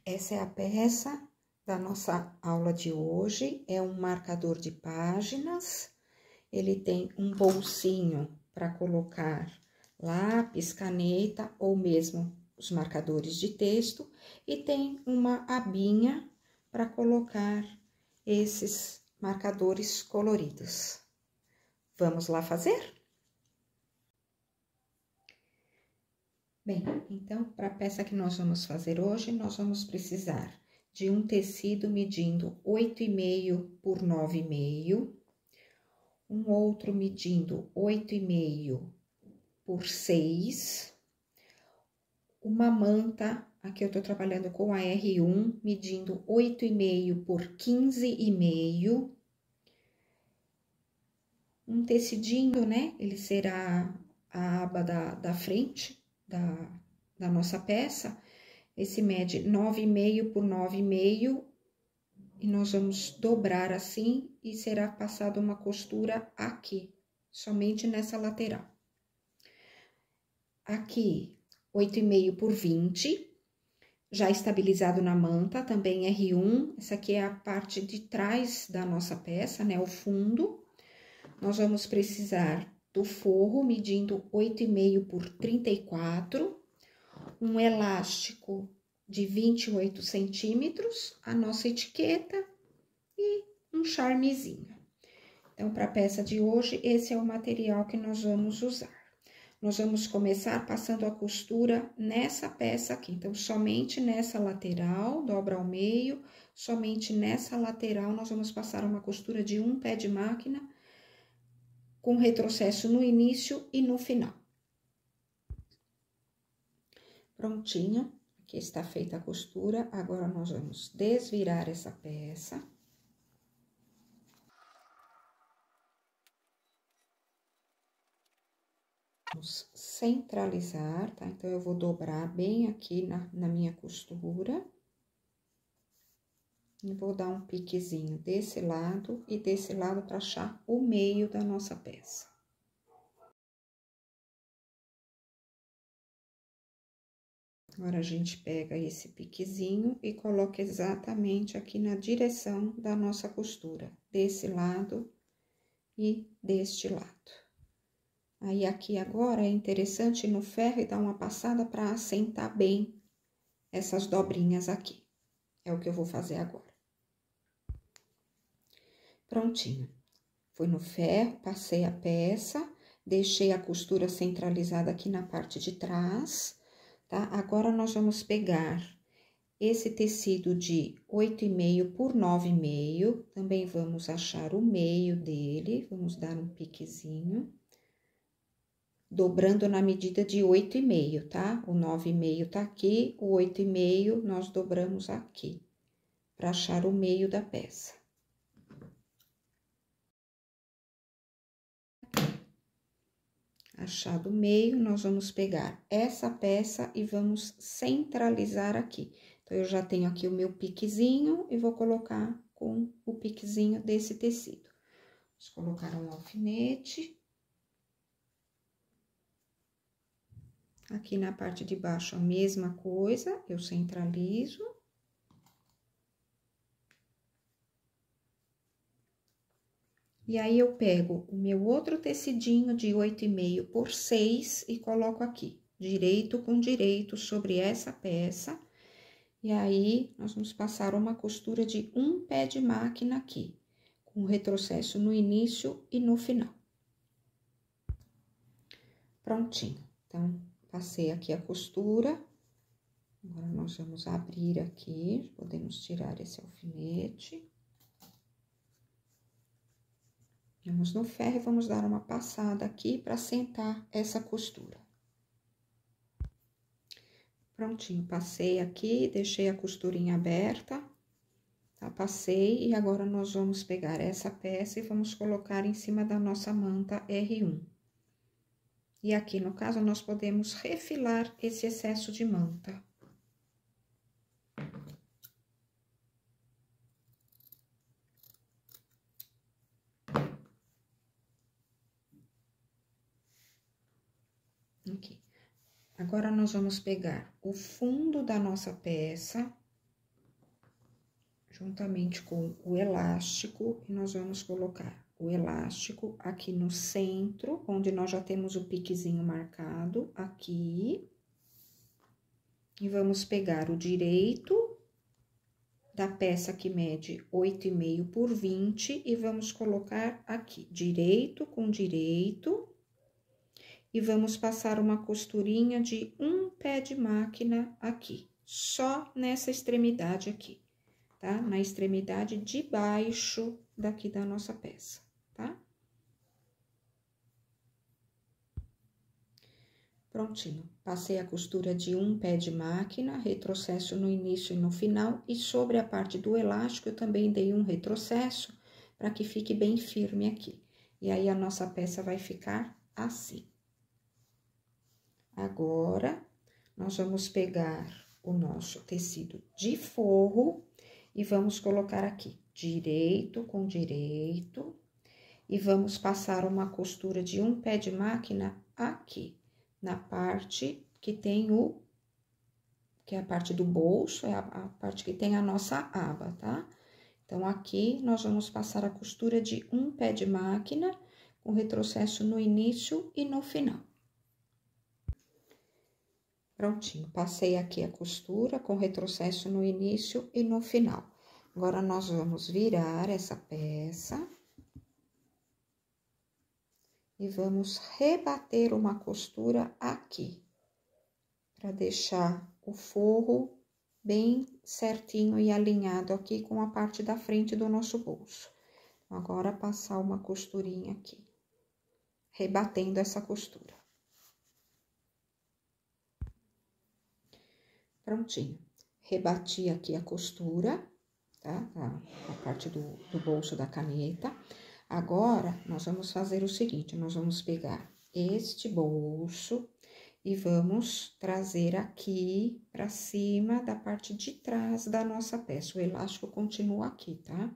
Essa é a peça da nossa aula de hoje, é um marcador de páginas, ele tem um bolsinho para colocar lápis, caneta ou mesmo os marcadores de texto e tem uma abinha para colocar esses marcadores coloridos. Vamos lá fazer? Bem, então, para a peça que nós vamos fazer hoje, nós vamos precisar de um tecido medindo 8,5 por 9,5, um outro medindo 8,5 por 6, uma manta, aqui eu tô trabalhando com a R1, medindo 8,5 por 15,5, um tecidinho, né? Ele será a aba da frente da nossa peça. Esse mede 9,5 por 9,5 e nós vamos dobrar assim e será passada uma costura aqui, somente nessa lateral. Aqui, 8,5 por 20, já estabilizado na manta, também R1. Essa aqui é a parte de trás da nossa peça, né, o fundo. Nós vamos precisar do forro, medindo 8,5 por 34, um elástico de 28 centímetros, a nossa etiqueta e um charmezinho. Então, para a peça de hoje, esse é o material que nós vamos usar. Nós vamos começar passando a costura nessa peça aqui. Então, somente nessa lateral, dobra ao meio, somente nessa lateral, nós vamos passar uma costura de um pé de máquina, com retrocesso no início e no final. Prontinho, aqui está feita a costura, agora nós vamos desvirar essa peça. Vamos centralizar, tá? Então, eu vou dobrar bem aqui na minha costura. E vou dar um piquezinho desse lado e desse lado para achar o meio da nossa peça. Agora, a gente pega esse piquezinho e coloca exatamente aqui na direção da nossa costura, desse lado e deste lado. Aí, aqui agora, é interessante no ferro e dar uma passada para assentar bem essas dobrinhas aqui. É o que eu vou fazer agora. Prontinho. Fui no ferro, passei a peça, deixei a costura centralizada aqui na parte de trás, tá? Agora, nós vamos pegar esse tecido de 8,5 por 9,5, também vamos achar o meio dele, vamos dar um piquezinho, dobrando na medida de 8,5, tá? O 9,5 tá aqui, o 8,5 nós dobramos aqui, para achar o meio da peça. Achado o meio, nós vamos pegar essa peça e vamos centralizar aqui. Então, eu já tenho aqui o meu piquezinho e vou colocar com o piquezinho desse tecido. Vamos colocar um alfinete. Aqui na parte de baixo, a mesma coisa, eu centralizo. E aí, eu pego o meu outro tecidinho de 8,5 por 6 e coloco aqui, direito com direito sobre essa peça. E aí, nós vamos passar uma costura de um pé de máquina aqui, com retrocesso no início e no final. Prontinho. Então, passei aqui a costura. Agora, nós vamos abrir aqui, podemos tirar esse alfinete. Vamos no ferro e vamos dar uma passada aqui para sentar essa costura. Prontinho, passei aqui, deixei a costurinha aberta, tá? Passei e agora nós vamos pegar essa peça e vamos colocar em cima da nossa manta R1. E aqui, no caso, nós podemos refilar esse excesso de manta. Aqui. Agora, nós vamos pegar o fundo da nossa peça juntamente com o elástico, e nós vamos colocar o elástico aqui no centro, onde nós já temos o piquezinho marcado, aqui. E vamos pegar o direito da peça que mede 8,5 por 20 e vamos colocar aqui, direito com direito. E vamos passar uma costurinha de um pé de máquina aqui, só nessa extremidade aqui, tá? Na extremidade de baixo daqui da nossa peça, tá? Prontinho. Passei a costura de um pé de máquina, retrocesso no início e no final, e sobre a parte do elástico eu também dei um retrocesso para que fique bem firme aqui. E aí, a nossa peça vai ficar assim. Agora, nós vamos pegar o nosso tecido de forro e vamos colocar aqui, direito com direito, e vamos passar uma costura de um pé de máquina aqui, na parte que tem que é a parte do bolso, é a parte que tem a nossa aba, tá? Então, aqui, nós vamos passar a costura de um pé de máquina, com retrocesso no início e no final. Prontinho, passei aqui a costura com retrocesso no início e no final. Agora, nós vamos virar essa peça. E vamos rebater uma costura aqui, para deixar o forro bem certinho e alinhado aqui com a parte da frente do nosso bolso. Agora, passar uma costurinha aqui, rebatendo essa costura. Prontinho. Rebati aqui a costura, tá? A parte do bolso da caneta. Agora, nós vamos fazer o seguinte, nós vamos pegar este bolso e vamos trazer aqui pra cima da parte de trás da nossa peça. O elástico continua aqui, tá?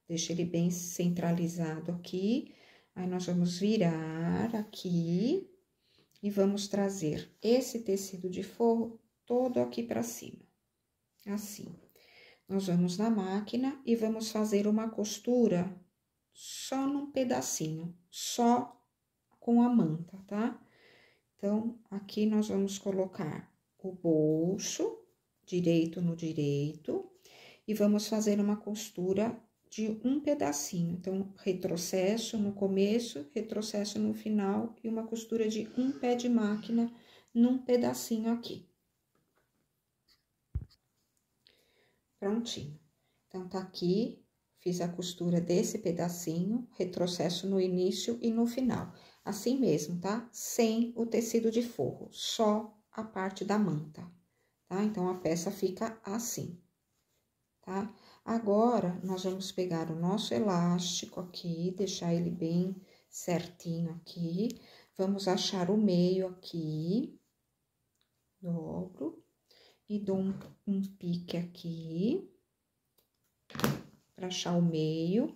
Deixa ele bem centralizado aqui. Aí, nós vamos virar aqui e vamos trazer esse tecido de forro todo aqui pra cima, assim. Nós vamos na máquina e vamos fazer uma costura só num pedacinho, só com a manta, tá? Então, aqui nós vamos colocar o bolso, direito no direito, e vamos fazer uma costura de um pedacinho. Então, retrocesso no começo, retrocesso no final, e uma costura de um pé de máquina num pedacinho aqui. Prontinho. Então, tá aqui, fiz a costura desse pedacinho, retrocesso no início e no final. Assim mesmo, tá? Sem o tecido de forro, só a parte da manta, tá? Então, a peça fica assim, tá? Agora, nós vamos pegar o nosso elástico aqui, deixar ele bem certinho aqui. Vamos achar o meio aqui, dobro. E dou um pique aqui, pra achar o meio.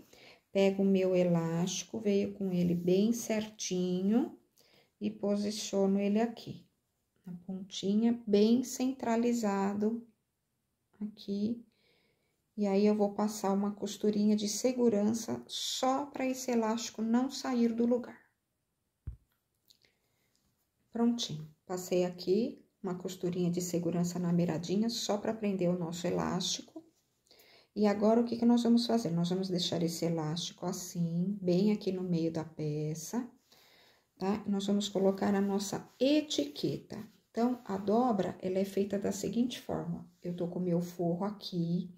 Pego o meu elástico, veio com ele bem certinho e posiciono ele aqui. Na pontinha, bem centralizado aqui. E aí, eu vou passar uma costurinha de segurança só para esse elástico não sair do lugar. Prontinho. Passei aqui uma costurinha de segurança na beiradinha, só para prender o nosso elástico. E agora, o que que nós vamos fazer? Nós vamos deixar esse elástico assim, bem aqui no meio da peça, tá? Nós vamos colocar a nossa etiqueta. Então, a dobra, ela é feita da seguinte forma. Eu tô com o meu forro aqui,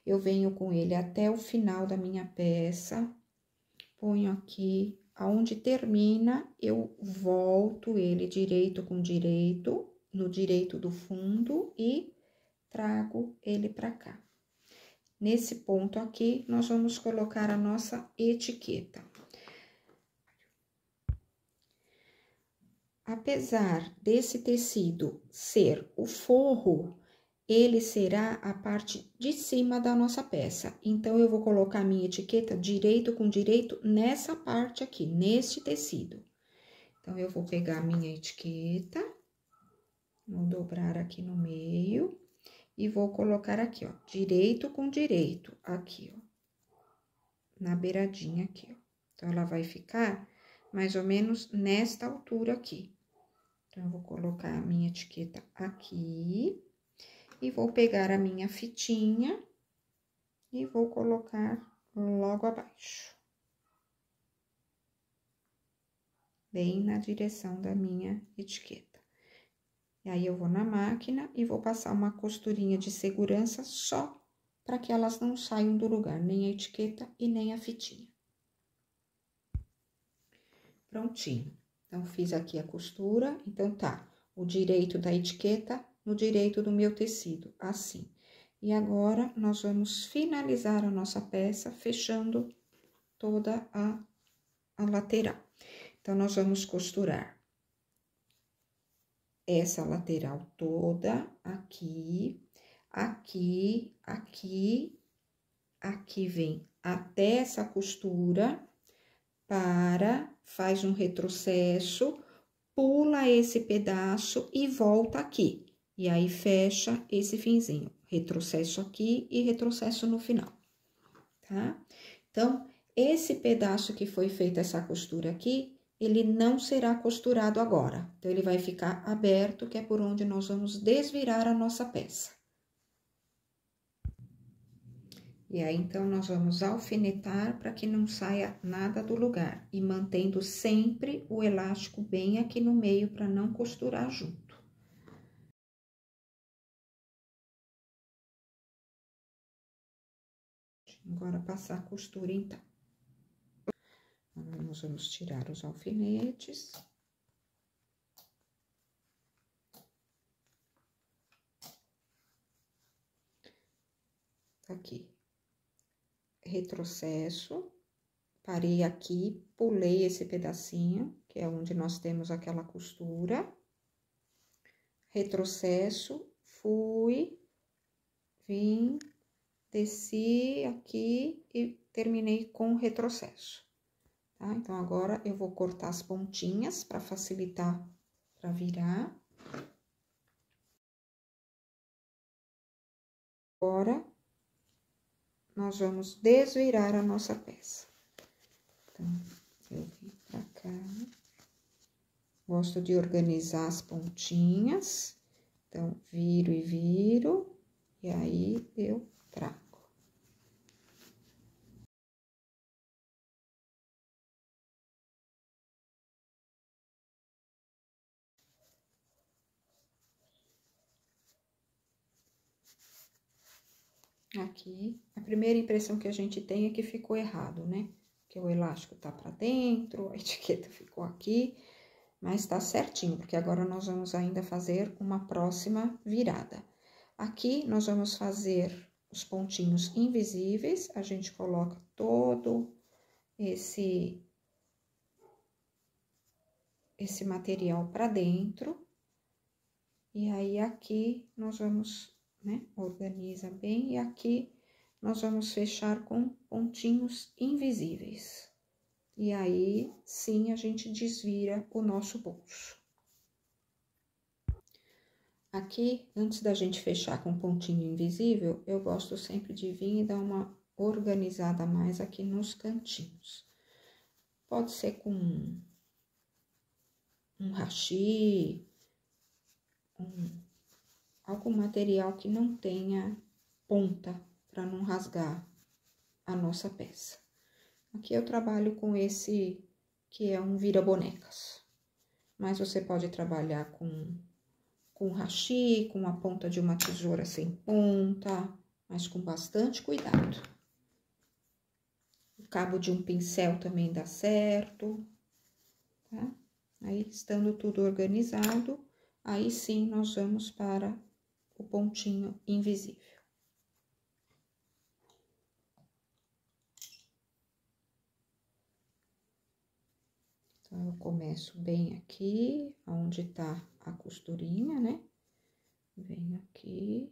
eu venho com ele até o final da minha peça, ponho aqui, aonde termina, eu volto ele direito com direito, no direito do fundo e trago ele pra cá. Nesse ponto aqui, nós vamos colocar a nossa etiqueta. Apesar desse tecido ser o forro, ele será a parte de cima da nossa peça. Então, eu vou colocar a minha etiqueta direito com direito nessa parte aqui, neste tecido. Então, eu vou pegar a minha etiqueta, vou dobrar aqui no meio e vou colocar aqui, ó, direito com direito, aqui, ó, na beiradinha aqui, ó. Então, ela vai ficar mais ou menos nesta altura aqui. Então, eu vou colocar a minha etiqueta aqui e vou pegar a minha fitinha e vou colocar logo abaixo. Bem na direção da minha etiqueta. E aí, eu vou na máquina e vou passar uma costurinha de segurança só para que elas não saiam do lugar, nem a etiqueta e nem a fitinha. Prontinho. Então, fiz aqui a costura, então tá, o direito da etiqueta no direito do meu tecido, assim. E agora, nós vamos finalizar a nossa peça, fechando toda a lateral. Então, nós vamos costurar essa lateral toda, aqui, aqui, aqui, aqui vem até essa costura, faz um retrocesso, pula esse pedaço e volta aqui. E aí, fecha esse finzinho, retrocesso aqui e retrocesso no final, tá? Então, esse pedaço que foi feita essa costura aqui, ele não será costurado agora. Então, ele vai ficar aberto, que é por onde nós vamos desvirar a nossa peça. E aí, então, nós vamos alfinetar para que não saia nada do lugar. E mantendo sempre o elástico bem aqui no meio, para não costurar junto. Agora, passar a costura, então. Agora, nós vamos tirar os alfinetes. Tá aqui. Retrocesso, parei aqui, pulei esse pedacinho, que é onde nós temos aquela costura. Retrocesso, fui, vim, desci aqui e terminei com retrocesso, tá? Então, agora, eu vou cortar as pontinhas para facilitar para virar. Agora, nós vamos desvirar a nossa peça. Então, eu vim pra cá. Gosto de organizar as pontinhas. Então, viro e viro, e aí eu trago. Aqui, a primeira impressão que a gente tem é que ficou errado, né? Que o elástico tá pra dentro, a etiqueta ficou aqui, mas tá certinho, porque agora nós vamos ainda fazer uma próxima virada. Aqui, nós vamos fazer os pontinhos invisíveis, a gente coloca todo esse material pra dentro, e aí, aqui, nós vamos, né, organiza bem, e aqui nós vamos fechar com pontinhos invisíveis. E aí, sim, a gente desvira o nosso bolso. Aqui, antes da gente fechar com pontinho invisível, eu gosto sempre de vir e dar uma organizada mais aqui nos cantinhos. Pode ser com um hashi, algum material que não tenha ponta, para não rasgar a nossa peça. Aqui eu trabalho com esse, que é um vira-bonecas. Mas você pode trabalhar com hashi, com a ponta de uma tesoura sem ponta, mas com bastante cuidado. O cabo de um pincel também dá certo, tá? Aí, estando tudo organizado, aí sim nós vamos para o pontinho invisível. Então, eu começo bem aqui, onde tá a costurinha, né? Venho aqui.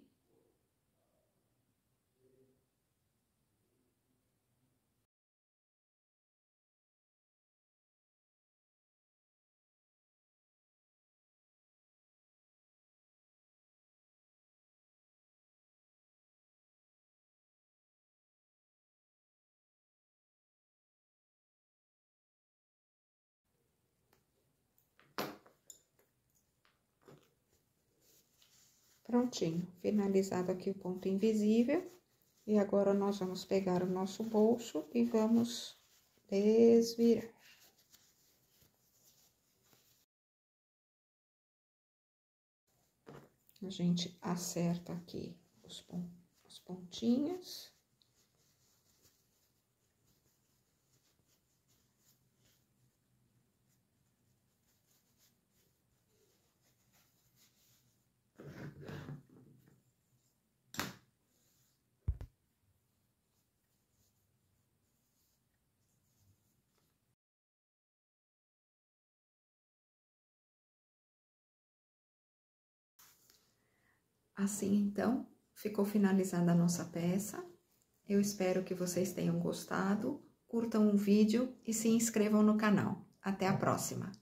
Prontinho, finalizado aqui o ponto invisível. E agora, nós vamos pegar o nosso bolso e vamos desvirar. A gente acerta aqui os pontinhos. Assim, então, ficou finalizada a nossa peça. Eu espero que vocês tenham gostado, curtam o vídeo e se inscrevam no canal. Até a próxima!